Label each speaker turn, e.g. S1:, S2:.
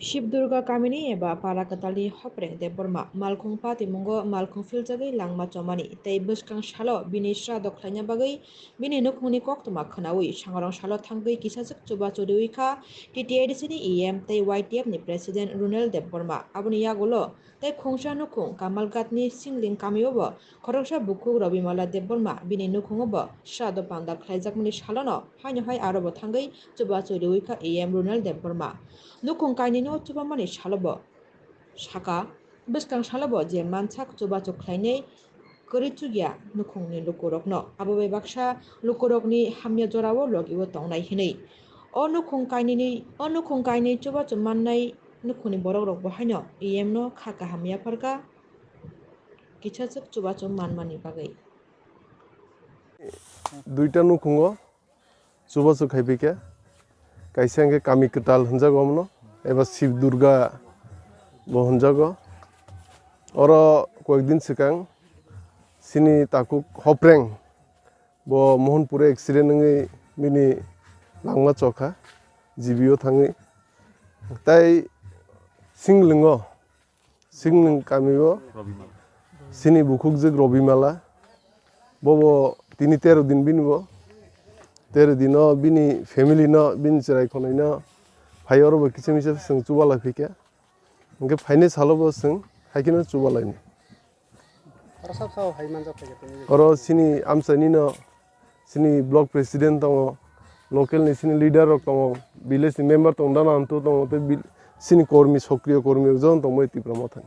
S1: शिव दुर्गा कामिनी एबा पाराकतालनि हप्रें Debbarma मालखुं पातिमुंगो मालखुं फिलजागै langma chomani tei bwskang salo bini sra doklaina bagui bini nukhungni koktoma khnawi sangrong salo thangui kisachuk chubachuri kha TTIDC ni EM tei YTF ni president Runel Deborma aboni yagulo tei khungsa nukhung Kamalgat ni singling kamiobo khoroksa bukhuk Robimala Deborma bini nukhungobo sra do panda khlaijakmani salono haino hai arobo thangui chubachuri kha EM Runel Deborma nukhung kaini no chubamani salobo saka bwskang salobo je manchak chubachuk khlainai korichugya nukhungni lukurokno abobai baksa lukurokni hamya jorao logiwo tongnai hinui o nukhung kaini chubachuk mannai nukhungni borok rok bo haino EM no kha kahamya pharka kichachuk chubachuk manmani bagai
S2: দুইটা নুখুঙ্গ চুবাচু খাইপিকে কাইসা আঙ্গে কামি কটাল হনজাগো আমনো এবার শিব দুর্গা বো হনজাগো or কয়েকদিন সিকাং সিনি তাকুক হপ্রেং বো মোহনপুরে accident নঙ্গি mini লাংমা চখা জিবিও থাঙ্গি তাই সিংলিং কামিও সিনি বুকুক jug রবিমালা ববো তিনি 13 দিন বিনবো 13 दिन बिनी फैमिली न बिन चराय खनै न फायर बो किसे मिसे जों चुबाला फैके ओंके फाइने सालबो जों हाइकिनो चुबालायनि अर सिनि आमसानि न सिनि ब्लक प्रेसिडेंट दङ लोकल नि सिनि लीडर दङ विलेज नि मेंबर दङ दाना अन्तो दङ ते सिनि कर्मी सक्रिय कर्मी जन दङ इति प्रमथन